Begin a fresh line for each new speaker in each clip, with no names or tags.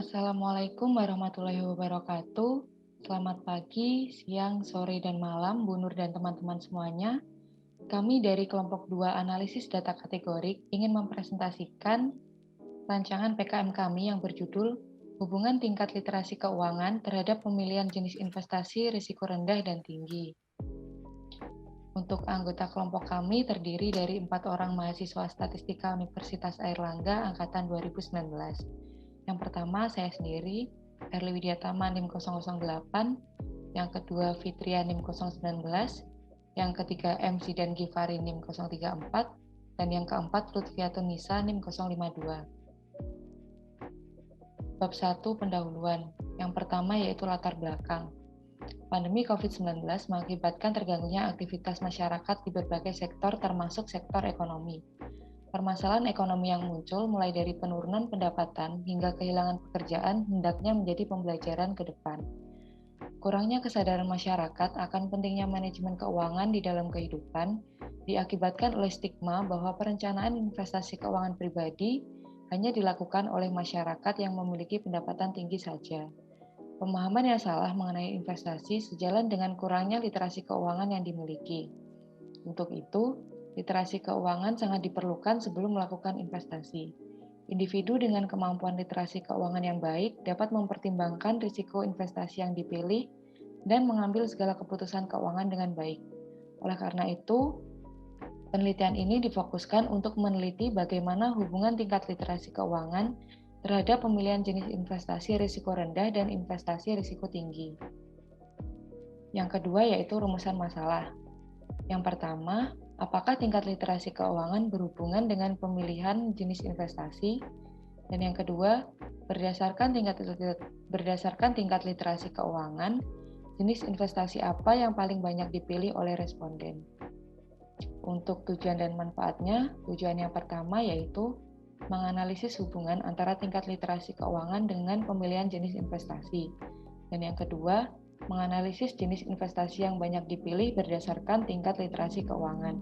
Assalamualaikum warahmatullahi wabarakatuh. Selamat pagi, siang, sore, dan malam, Bu Nur dan teman-teman semuanya. Kami dari kelompok 2 analisis data kategorik ingin mempresentasikan rancangan PKM kami yang berjudul Hubungan Tingkat Literasi Keuangan terhadap Pemilihan Jenis Investasi Risiko Rendah dan Tinggi. Untuk anggota kelompok kami terdiri dari 4 orang mahasiswa statistika Universitas Airlangga angkatan 2019. Yang pertama, saya sendiri, Erli Widiatama NIM 008, yang kedua Fitria NIM 019, yang ketiga MC dan Gifari NIM 034, dan yang keempat Lutfiatun Nisa NIM 052. Bab 1 pendahuluan. Yang pertama yaitu latar belakang. Pandemi COVID-19 mengakibatkan terganggunya aktivitas masyarakat di berbagai sektor termasuk sektor ekonomi. Permasalahan ekonomi yang muncul mulai dari penurunan pendapatan hingga kehilangan pekerjaan hendaknya menjadi pembelajaran ke depan. Kurangnya kesadaran masyarakat akan pentingnya manajemen keuangan di dalam kehidupan diakibatkan oleh stigma bahwa perencanaan investasi keuangan pribadi hanya dilakukan oleh masyarakat yang memiliki pendapatan tinggi saja. Pemahaman yang salah mengenai investasi sejalan dengan kurangnya literasi keuangan yang dimiliki. Untuk itu, literasi keuangan sangat diperlukan sebelum melakukan investasi. Individu dengan kemampuan literasi keuangan yang baik dapat mempertimbangkan risiko investasi yang dipilih dan mengambil segala keputusan keuangan dengan baik. Oleh karena itu, penelitian ini difokuskan untuk meneliti bagaimana hubungan tingkat literasi keuangan terhadap pemilihan jenis investasi risiko rendah dan investasi risiko tinggi. Yang kedua yaitu rumusan masalah. Yang pertama, apakah tingkat literasi keuangan berhubungan dengan pemilihan jenis investasi? Dan yang kedua, berdasarkan tingkat literasi keuangan, jenis investasi apa yang paling banyak dipilih oleh responden? Untuk tujuan dan manfaatnya, tujuan yang pertama yaitu menganalisis hubungan antara tingkat literasi keuangan dengan pemilihan jenis investasi. Dan yang kedua, menganalisis jenis investasi yang banyak dipilih berdasarkan tingkat literasi keuangan.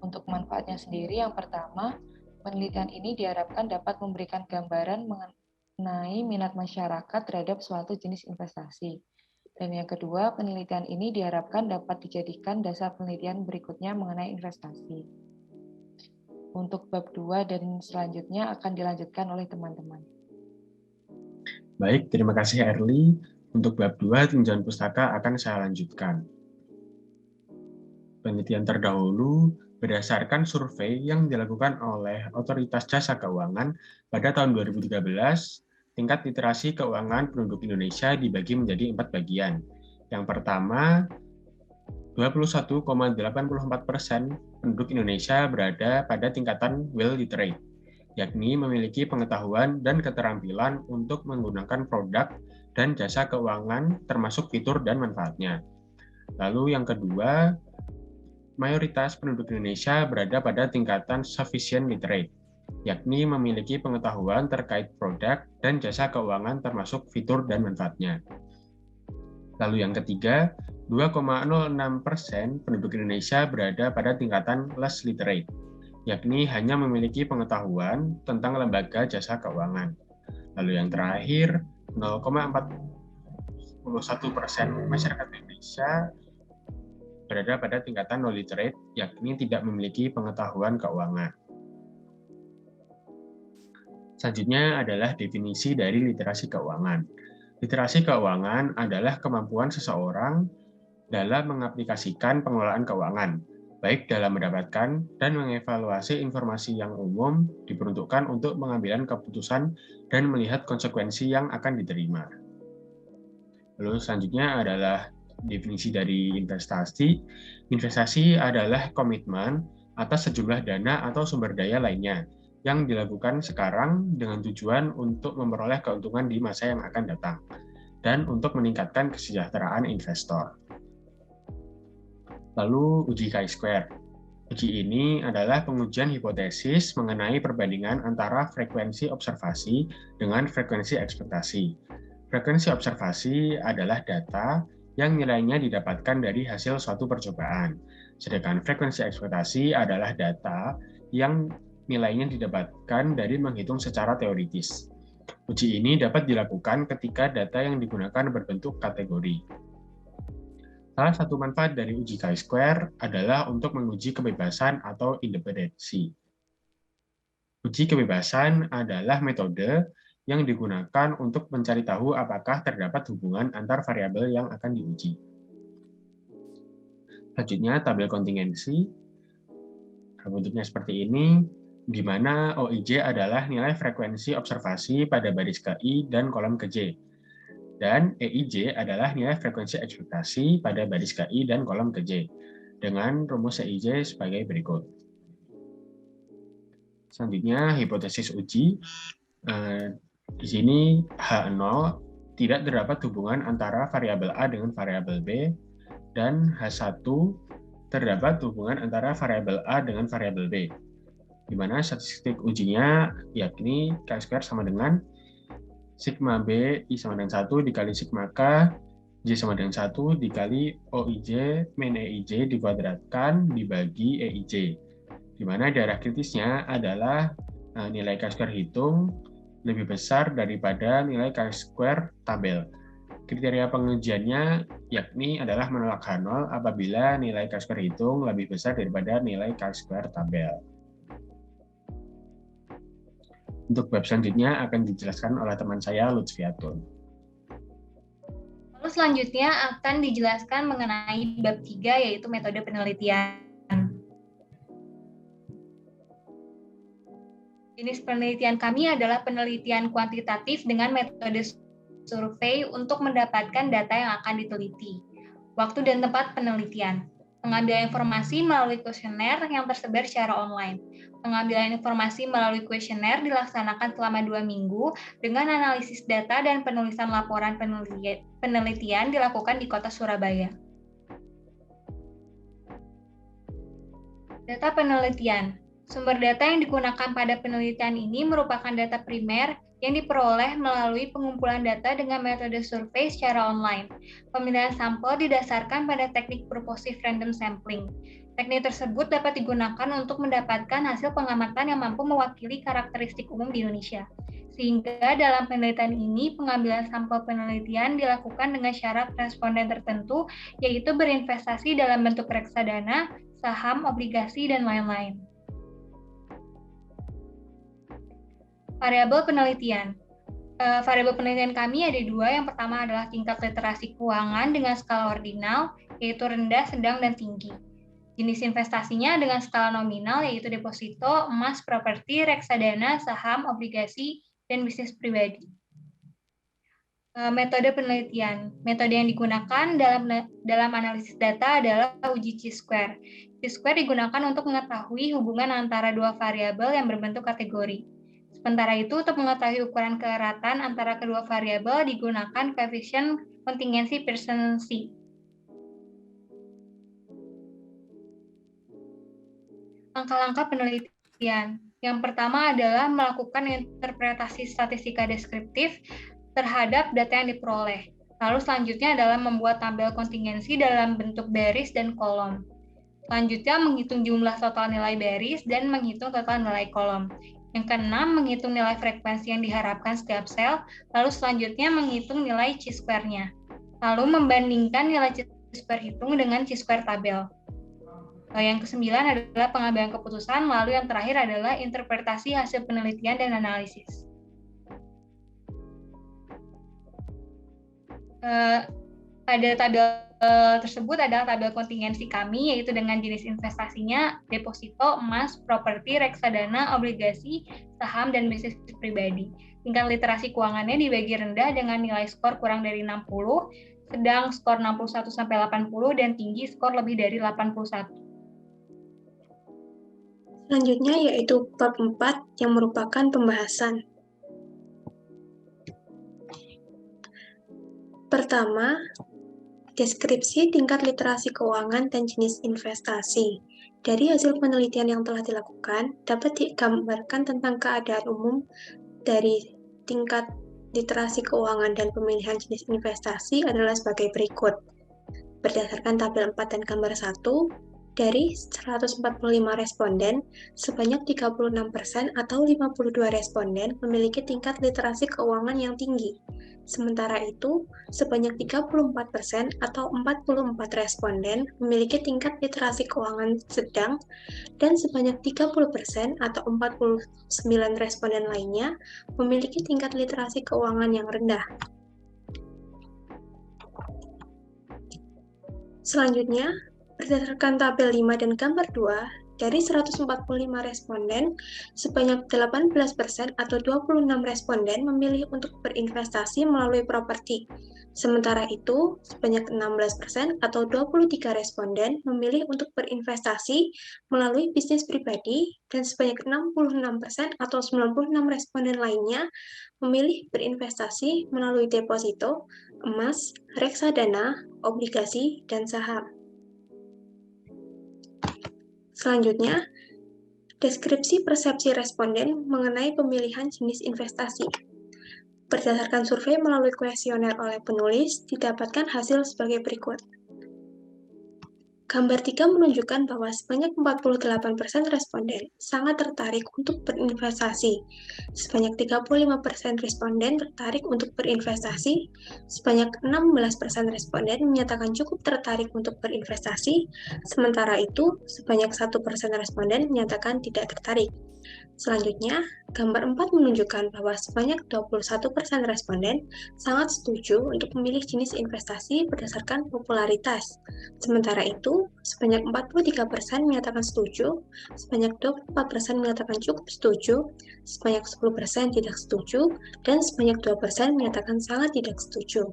Untuk manfaatnya sendiri, yang pertama, penelitian ini diharapkan dapat memberikan gambaran mengenai minat masyarakat terhadap suatu jenis investasi. Dan yang kedua, penelitian ini diharapkan dapat dijadikan dasar penelitian berikutnya mengenai investasi. Untuk bab 2 dan selanjutnya akan dilanjutkan oleh teman-teman.
Baik, terima kasih Erli. Untuk bab 2, tinjauan pustaka akan saya lanjutkan. Penelitian terdahulu berdasarkan survei yang dilakukan oleh Otoritas Jasa Keuangan pada tahun 2013, tingkat literasi keuangan penduduk Indonesia dibagi menjadi 4 bagian. Yang pertama, 21,84% penduduk Indonesia berada pada tingkatan well literate, yakni memiliki pengetahuan dan keterampilan untuk menggunakan produk dan jasa keuangan termasuk fitur dan manfaatnya. Lalu yang kedua, mayoritas penduduk Indonesia berada pada tingkatan sufficient literate, yakni memiliki pengetahuan terkait produk dan jasa keuangan termasuk fitur dan manfaatnya. Lalu yang ketiga, 2,06% penduduk Indonesia berada pada tingkatan less literate, yakni hanya memiliki pengetahuan tentang lembaga jasa keuangan. Lalu yang terakhir, 0,41% masyarakat Indonesia berada pada tingkatan no literate, yakni tidak memiliki pengetahuan keuangan. Selanjutnya adalah definisi dari literasi keuangan. Literasi keuangan adalah kemampuan seseorang dalam mengaplikasikan pengelolaan keuangan, baik dalam mendapatkan dan mengevaluasi informasi yang umum diperuntukkan untuk mengambil keputusan dan melihat konsekuensi yang akan diterima. Lalu selanjutnya adalah definisi dari investasi. Investasi adalah komitmen atas sejumlah dana atau sumber daya lainnya yang dilakukan sekarang dengan tujuan untuk memperoleh keuntungan di masa yang akan datang dan untuk meningkatkan kesejahteraan investor. Lalu uji chi-square. Uji ini adalah pengujian hipotesis mengenai perbandingan antara frekuensi observasi dengan frekuensi ekspektasi. Frekuensi observasi adalah data yang nilainya didapatkan dari hasil suatu percobaan, sedangkan frekuensi ekspektasi adalah data yang nilainya didapatkan dari menghitung secara teoritis. Uji ini dapat dilakukan ketika data yang digunakan berbentuk kategori. Salah satu manfaat dari uji chi-square adalah untuk menguji kebebasan atau independensi. Uji kebebasan adalah metode yang digunakan untuk mencari tahu apakah terdapat hubungan antar variabel yang akan diuji. Selanjutnya, tabel kontingensi. Bentuknya seperti ini, di mana OIJ adalah nilai frekuensi observasi pada baris ke-I dan kolom ke-J. Dan EIJ adalah nilai frekuensi ekspektasi pada baris ke-I dan kolom ke-J. Dengan rumus EIJ sebagai berikut. Selanjutnya, hipotesis uji. Di sini H0 tidak terdapat hubungan antara variabel A dengan variabel B, dan H1 terdapat hubungan antara variabel A dengan variabel B, di mana statistik ujinya yakni chi-square sama dengan sigma B I sama dengan 1 dikali sigma K J sama dengan 1 dikali OIJ min EIJ dikuadratkan dibagi EIJ, di mana daerah kritisnya adalah nilai chi-square hitung lebih besar daripada nilai chi-square tabel. Kriteria pengujiannya yakni adalah menolak H0 apabila nilai chi-square hitung lebih besar daripada nilai chi-square tabel. Untuk bab selanjutnya akan dijelaskan oleh teman saya Lutfiatun.
Lalu selanjutnya akan dijelaskan mengenai bab 3 yaitu metode penelitian. Jenis penelitian kami adalah penelitian kuantitatif dengan metode survei untuk mendapatkan data yang akan diteliti. Waktu dan tempat penelitian. Pengambilan informasi melalui kuesioner yang tersebar secara online. Pengambilan informasi melalui kuesioner dilaksanakan selama 2 minggu dengan analisis data dan penulisan laporan penelitian dilakukan di kota Surabaya. Data penelitian. Sumber data yang digunakan pada penelitian ini merupakan data primer yang diperoleh melalui pengumpulan data dengan metode survei secara online. Pemilihan sampel didasarkan pada teknik purposive random sampling. Teknik tersebut dapat digunakan untuk mendapatkan hasil pengamatan yang mampu mewakili karakteristik umum di Indonesia. Sehingga dalam penelitian ini, pengambilan sampel penelitian dilakukan dengan syarat responden tertentu, yaitu berinvestasi dalam bentuk reksadana, saham, obligasi, dan lain-lain. Variabel penelitian. Variabel penelitian kami ada 2. Yang pertama adalah tingkat literasi keuangan dengan skala ordinal, yaitu rendah, sedang, dan tinggi. Jenis investasinya dengan skala nominal, yaitu deposito, emas, properti, reksadana, saham, obligasi, dan bisnis pribadi. Metode penelitian. Metode yang digunakan dalam analisis data adalah uji chi-square. Chi-square digunakan untuk mengetahui hubungan antara 2 variabel yang berbentuk kategori. Sementara itu, untuk mengetahui ukuran keeratan antara kedua variabel digunakan koefisien kontingensi Pearson C. Langkah-langkah penelitian. Yang pertama adalah melakukan interpretasi statistika deskriptif terhadap data yang diperoleh. Lalu selanjutnya adalah membuat tabel kontingensi dalam bentuk baris dan kolom. Selanjutnya menghitung jumlah total nilai baris dan menghitung total nilai kolom. Yang keenam, menghitung nilai frekuensi yang diharapkan setiap sel, lalu selanjutnya menghitung nilai chi-square-nya. Lalu membandingkan nilai chi-square hitung dengan chi-square tabel. Yang kesembilan adalah pengambilan keputusan, lalu yang terakhir adalah interpretasi hasil penelitian dan analisis. Pada tabel tersebut adalah tabel kontingensi kami, yaitu dengan jenis investasinya deposito, emas, properti, reksadana, obligasi, saham, dan bisnis pribadi. Tingkat literasi keuangannya dibagi rendah dengan nilai skor kurang dari 60, sedang skor 61-80, dan tinggi skor lebih dari 81.
Selanjutnya yaitu bab 4 yang merupakan pembahasan. Pertama, deskripsi tingkat literasi keuangan dan jenis investasi. Dari hasil penelitian yang telah dilakukan, dapat digambarkan tentang keadaan umum dari tingkat literasi keuangan dan pemilihan jenis investasi adalah sebagai berikut. Berdasarkan tabel 4 dan gambar 1, Dari 145 responden, sebanyak 36% atau 52 responden memiliki tingkat literasi keuangan yang tinggi. Sementara itu, sebanyak 34% atau 44 responden memiliki tingkat literasi keuangan sedang, dan sebanyak 30% atau 49 responden lainnya memiliki tingkat literasi keuangan yang rendah. Selanjutnya, berdasarkan tabel 5 dan gambar 2, dari 145 responden, sebanyak 18% atau 26 responden memilih untuk berinvestasi melalui properti. Sementara itu, sebanyak 16% atau 23 responden memilih untuk berinvestasi melalui bisnis pribadi, dan sebanyak 66% atau 96 responden lainnya memilih berinvestasi melalui deposito, emas, reksadana, obligasi, dan saham. Selanjutnya, deskripsi persepsi responden mengenai pemilihan jenis investasi. Berdasarkan survei melalui kuesioner oleh penulis, didapatkan hasil sebagai berikut. Gambar 3 menunjukkan bahwa sebanyak 48% responden sangat tertarik untuk berinvestasi, sebanyak 35% responden tertarik untuk berinvestasi, sebanyak 16% responden menyatakan cukup tertarik untuk berinvestasi, sementara itu sebanyak 1% responden menyatakan tidak tertarik. Selanjutnya, gambar 4 menunjukkan bahwa sebanyak 21% responden sangat setuju untuk memilih jenis investasi berdasarkan popularitas. Sementara itu, sebanyak 43% menyatakan setuju, sebanyak 24% menyatakan cukup setuju, sebanyak 10% tidak setuju, dan sebanyak 2% menyatakan sangat tidak setuju.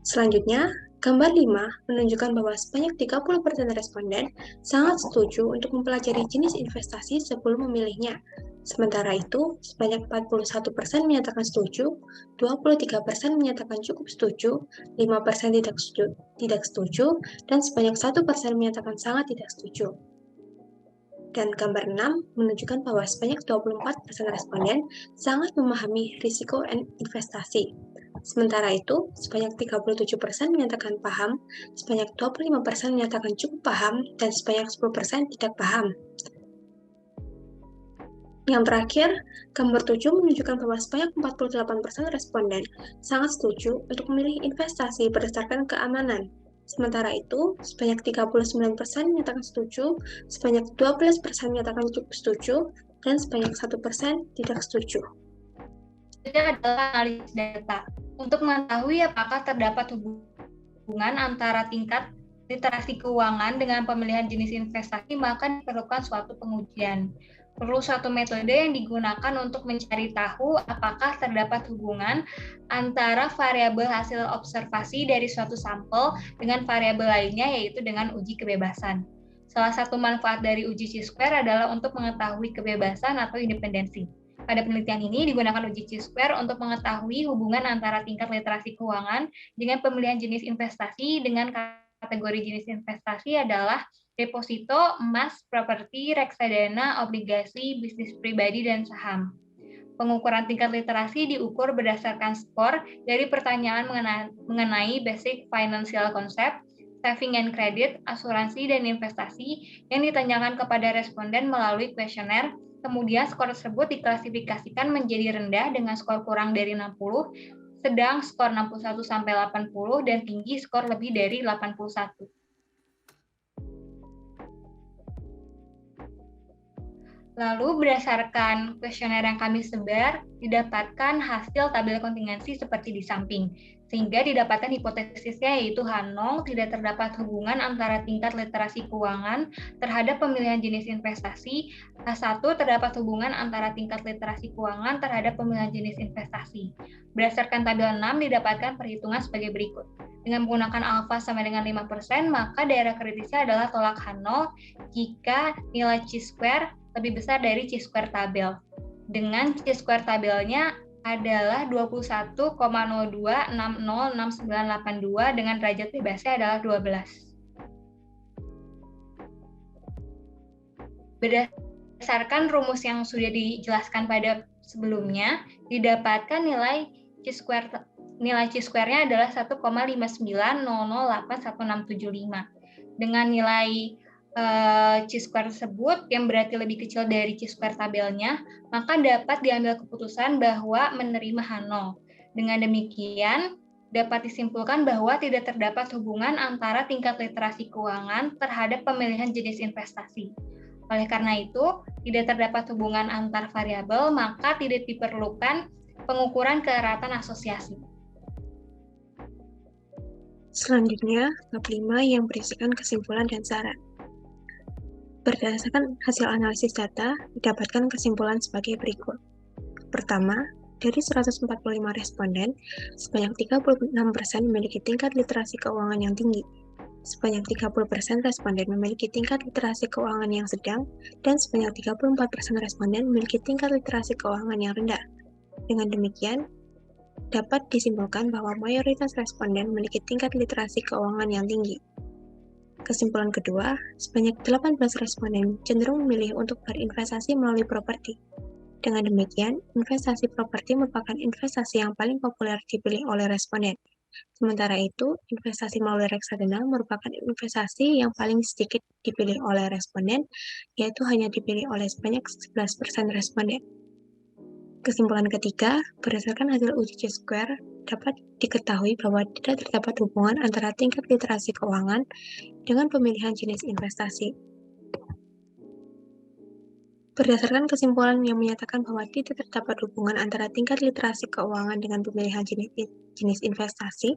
Selanjutnya, gambar 5 menunjukkan bahwa sebanyak 30% responden sangat setuju untuk mempelajari jenis investasi sebelum memilihnya. Sementara itu, sebanyak 41% menyatakan setuju, 23% menyatakan cukup setuju, 5% tidak setuju, dan sebanyak 1% menyatakan sangat tidak setuju. Dan gambar 6 menunjukkan bahwa sebanyak 24% responden sangat memahami risiko investasi. Sementara itu, sebanyak 37% menyatakan paham, sebanyak 25% menyatakan cukup paham, dan sebanyak 10% tidak paham. Yang terakhir, gambar 7 menunjukkan bahwa sebanyak 48% responden sangat setuju untuk memilih investasi berdasarkan keamanan. Sementara itu, sebanyak 39% menyatakan setuju, sebanyak 12% menyatakan cukup setuju, dan sebanyak 1% tidak setuju.
Itu adalah analisis data. Untuk mengetahui apakah terdapat hubungan antara tingkat literasi keuangan dengan pemilihan jenis investasi, maka diperlukan suatu pengujian. Perlu suatu metode yang digunakan untuk mencari tahu apakah terdapat hubungan antara variabel hasil observasi dari suatu sampel dengan variabel lainnya, yaitu dengan uji kebebasan. Salah satu manfaat dari uji chi-square adalah untuk mengetahui kebebasan atau independensi. Pada penelitian ini digunakan uji chi-square untuk mengetahui hubungan antara tingkat literasi keuangan dengan pemilihan jenis investasi dengan kategori jenis investasi adalah deposito, emas, properti, reksadana, obligasi, bisnis pribadi, dan saham. Pengukuran tingkat literasi diukur berdasarkan skor dari pertanyaan mengenai basic financial concept, saving and credit, asuransi, dan investasi yang ditanyakan kepada responden melalui kuesioner. Kemudian skor tersebut diklasifikasikan menjadi rendah dengan skor kurang dari 60, sedang skor 61-80, dan tinggi skor lebih dari 81. Lalu berdasarkan kuesioner yang kami sebar, didapatkan hasil tabel kontingensi seperti di samping. Sehingga didapatkan hipotesisnya yaitu H0 tidak terdapat hubungan antara tingkat literasi keuangan terhadap pemilihan jenis investasi, H1 terdapat hubungan antara tingkat literasi keuangan terhadap pemilihan jenis investasi. Berdasarkan tabel 6 didapatkan perhitungan sebagai berikut. Dengan menggunakan alfa sama dengan 5%, maka daerah kritisnya adalah tolak H0 jika nilai chi-square lebih besar dari chi-square tabel. Dengan chi-square tabelnya adalah 21,02606982 dengan derajat bebasnya adalah 12. Berdasarkan rumus yang sudah dijelaskan pada sebelumnya, didapatkan nilai chi-square nilai chi-square-nya adalah 1,59008175. Dengan nilai chi-square tersebut yang berarti lebih kecil dari chi-square tabelnya, maka dapat diambil keputusan bahwa menerima H0. Dengan demikian, dapat disimpulkan bahwa tidak terdapat hubungan antara tingkat literasi keuangan terhadap pemilihan jenis investasi. Oleh karena itu, tidak terdapat hubungan antar variabel, maka tidak diperlukan pengukuran keeratan asosiasi.
Selanjutnya, bab 5 yang berisikan kesimpulan dan saran. Berdasarkan hasil analisis data, didapatkan kesimpulan sebagai berikut. Pertama, dari 145 responden, sebanyak 36% memiliki tingkat literasi keuangan yang tinggi. Sebanyak 30% responden memiliki tingkat literasi keuangan yang sedang, dan sebanyak 34% responden memiliki tingkat literasi keuangan yang rendah. Dengan demikian, dapat disimpulkan bahwa mayoritas responden memiliki tingkat literasi keuangan yang tinggi. Kesimpulan kedua, sebanyak 18 responden cenderung memilih untuk berinvestasi melalui properti. Dengan demikian, investasi properti merupakan investasi yang paling populer dipilih oleh responden. Sementara itu, investasi melalui reksadana merupakan investasi yang paling sedikit dipilih oleh responden, yaitu hanya dipilih oleh sebanyak 11% responden. Kesimpulan ketiga, berdasarkan hasil uji chi-square, dapat diketahui bahwa tidak terdapat hubungan antara tingkat literasi keuangan dengan pemilihan jenis investasi. Berdasarkan kesimpulan yang menyatakan bahwa tidak terdapat hubungan antara tingkat literasi keuangan dengan pemilihan jenis investasi,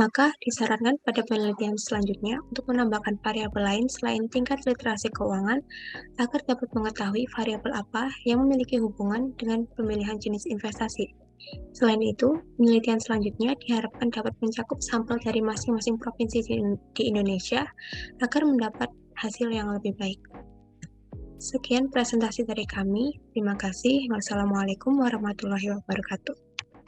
maka disarankan pada penelitian selanjutnya untuk menambahkan variabel lain selain tingkat literasi keuangan agar dapat mengetahui variabel apa yang memiliki hubungan dengan pemilihan jenis investasi. Selain itu, penelitian selanjutnya diharapkan dapat mencakup sampel dari masing-masing provinsi di Indonesia agar mendapat hasil yang lebih baik. Sekian presentasi dari kami. Terima kasih. Wassalamualaikum warahmatullahi wabarakatuh.